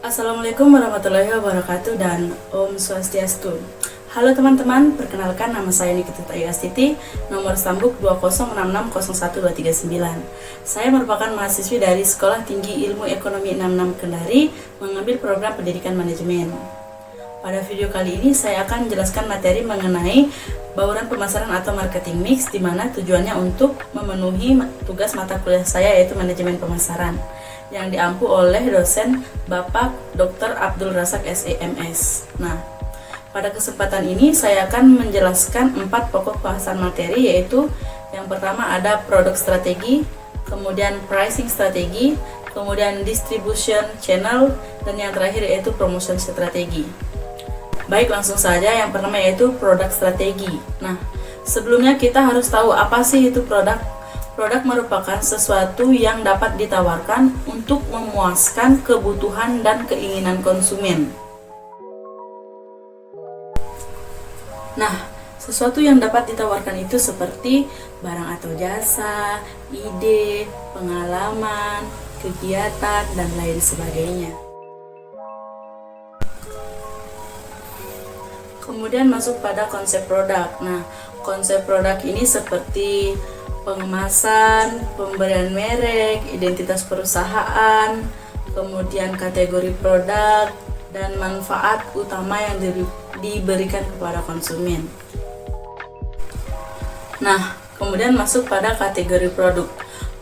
Assalamualaikum warahmatullahi wabarakatuh dan Om Swastiastu. Halo teman-teman, perkenalkan nama saya Nikita Ayu Astiti, nomor sambuk 206601239. Saya merupakan mahasiswi dari Sekolah Tinggi Ilmu Ekonomi 66 Kendari, mengambil program Pendidikan Manajemen. Pada video kali ini saya akan menjelaskan materi mengenai bauran pemasaran atau marketing mix, di mana tujuannya untuk memenuhi tugas mata kuliah saya yaitu manajemen pemasaran yang diampu oleh dosen Bapak Dr. Abdul Razak SEMS. Nah, pada kesempatan ini saya akan menjelaskan 4 pokok bahasan materi, yaitu yang pertama ada produk strategi, kemudian pricing strategi, kemudian distribution channel, dan yang terakhir yaitu promotion strategi. Baik, langsung saja. Yang pertama yaitu produk strategi. Nah, sebelumnya kita harus tahu apa sih itu produk. Produk merupakan sesuatu yang dapat ditawarkan untuk memuaskan kebutuhan dan keinginan konsumen. Nah, sesuatu yang dapat ditawarkan itu seperti barang atau jasa, ide, pengalaman, kegiatan, dan lain sebagainya. Kemudian masuk pada konsep produk. Nah, konsep produk ini seperti pengemasan, pemberian merek, identitas perusahaan, kemudian kategori produk, dan manfaat utama yang diberikan kepada konsumen. Nah, kemudian masuk pada kategori produk.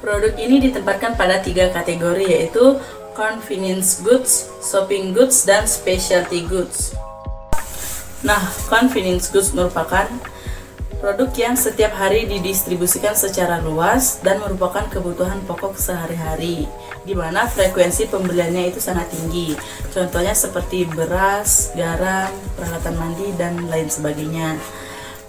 Produk ini ditempatkan pada 3 kategori, yaitu convenience goods, shopping goods, dan specialty goods. Nah, convenience goods merupakan produk yang setiap hari didistribusikan secara luas dan merupakan kebutuhan pokok sehari-hari, di mana frekuensi pembeliannya itu sangat tinggi. Contohnya seperti beras, garam, peralatan mandi, dan lain sebagainya.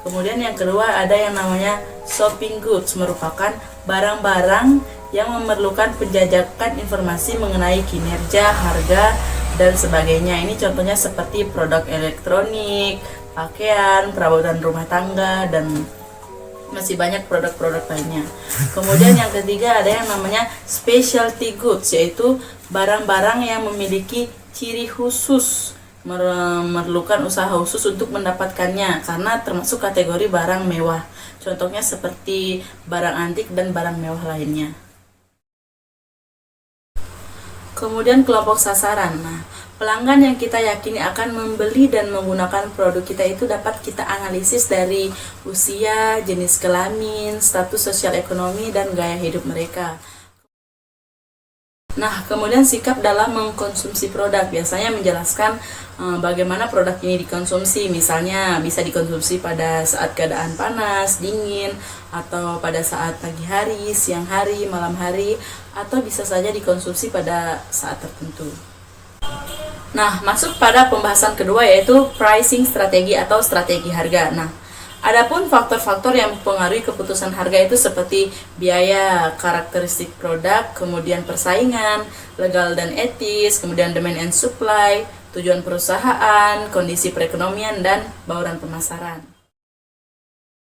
Kemudian yang kedua ada yang namanya shopping goods, merupakan barang-barang yang memerlukan penjajakan informasi mengenai kinerja, harga, dan sebagainya. Ini contohnya seperti produk elektronik, pakaian, perabotan rumah tangga, dan masih banyak produk-produk lainnya. Kemudian yang ketiga ada yang namanya specialty goods, yaitu barang-barang yang memiliki ciri khusus, memerlukan usaha khusus untuk mendapatkannya, karena termasuk kategori barang mewah. Contohnya seperti barang antik dan barang mewah lainnya. Kemudian kelompok sasaran. Nah, pelanggan yang kita yakini akan membeli dan menggunakan produk kita itu dapat kita analisis dari usia, jenis kelamin, status sosial ekonomi, dan gaya hidup mereka. Nah, kemudian sikap dalam mengkonsumsi produk biasanya menjelaskan bagaimana produk ini dikonsumsi. Misalnya bisa dikonsumsi pada saat keadaan panas, dingin, atau pada saat pagi hari, siang hari, malam hari, atau bisa saja dikonsumsi pada saat tertentu. Nah, masuk pada pembahasan kedua, yaitu pricing strategi atau strategi harga. Nah, adapun faktor-faktor yang mempengaruhi keputusan harga itu seperti biaya, karakteristik produk, kemudian persaingan, legal dan etis, kemudian demand and supply, tujuan perusahaan, kondisi perekonomian, dan bauran pemasaran.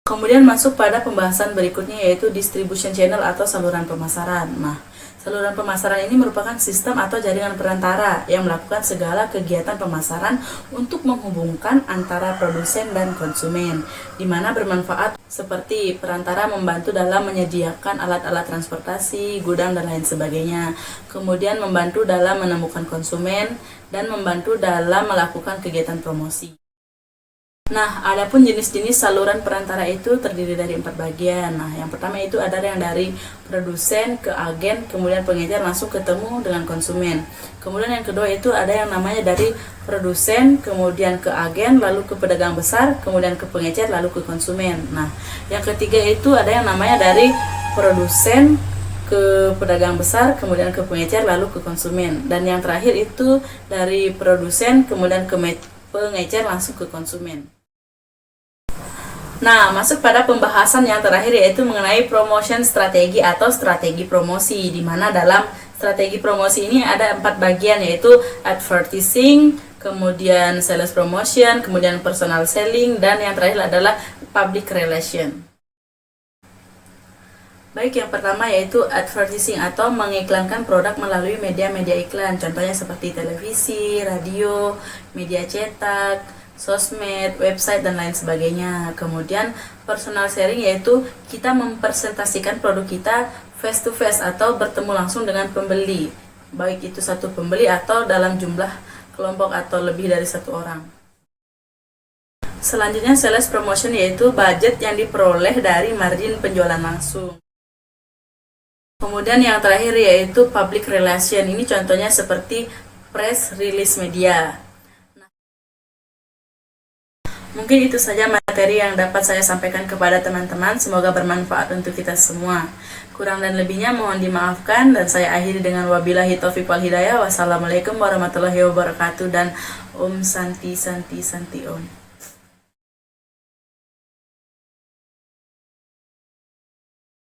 Kemudian masuk pada pembahasan berikutnya, yaitu distribution channel atau saluran pemasaran. Nah, saluran pemasaran ini merupakan sistem atau jaringan perantara yang melakukan segala kegiatan pemasaran untuk menghubungkan antara produsen dan konsumen, di mana bermanfaat seperti perantara membantu dalam menyediakan alat-alat transportasi, gudang, dan lain sebagainya. Kemudian membantu dalam menemukan konsumen dan membantu dalam melakukan kegiatan promosi. Nah, adapun jenis-jenis saluran perantara itu terdiri dari 4 bagian. Nah, yang pertama itu ada yang dari produsen ke agen, kemudian pengecer langsung ketemu dengan konsumen. Kemudian yang kedua itu ada yang namanya dari produsen, kemudian ke agen, lalu ke pedagang besar, kemudian ke pengecer, lalu ke konsumen. Nah, yang ketiga itu ada yang namanya dari produsen ke pedagang besar, kemudian ke pengecer, lalu ke konsumen. Dan yang terakhir itu dari produsen, kemudian ke pengecer, langsung ke konsumen. Nah, masuk pada pembahasan yang terakhir, yaitu mengenai promotion strategi atau strategi promosi, di mana dalam strategi promosi ini ada 4 bagian, yaitu advertising, kemudian sales promotion, kemudian personal selling, dan yang terakhir adalah public relation. Baik, yang pertama yaitu advertising atau mengiklankan produk melalui media-media iklan. Contohnya seperti televisi, radio, media cetak, sosmed, website, dan lain sebagainya. Kemudian personal sharing yaitu kita mempresentasikan produk kita face to face atau bertemu langsung dengan pembeli. Baik itu satu pembeli atau dalam jumlah kelompok atau lebih dari satu orang. Selanjutnya sales promotion yaitu budget yang diperoleh dari margin penjualan langsung. Kemudian yang terakhir yaitu public relation. Ini contohnya seperti press release media. Mungkin itu saja materi yang dapat saya sampaikan kepada teman-teman. Semoga bermanfaat untuk kita semua. Kurang dan lebihnya mohon dimaafkan, dan saya akhiri dengan wabillahi taufiq wal hidayah. Wassalamualaikum warahmatullahi wabarakatuh, dan Om Santi Santi Santi Om.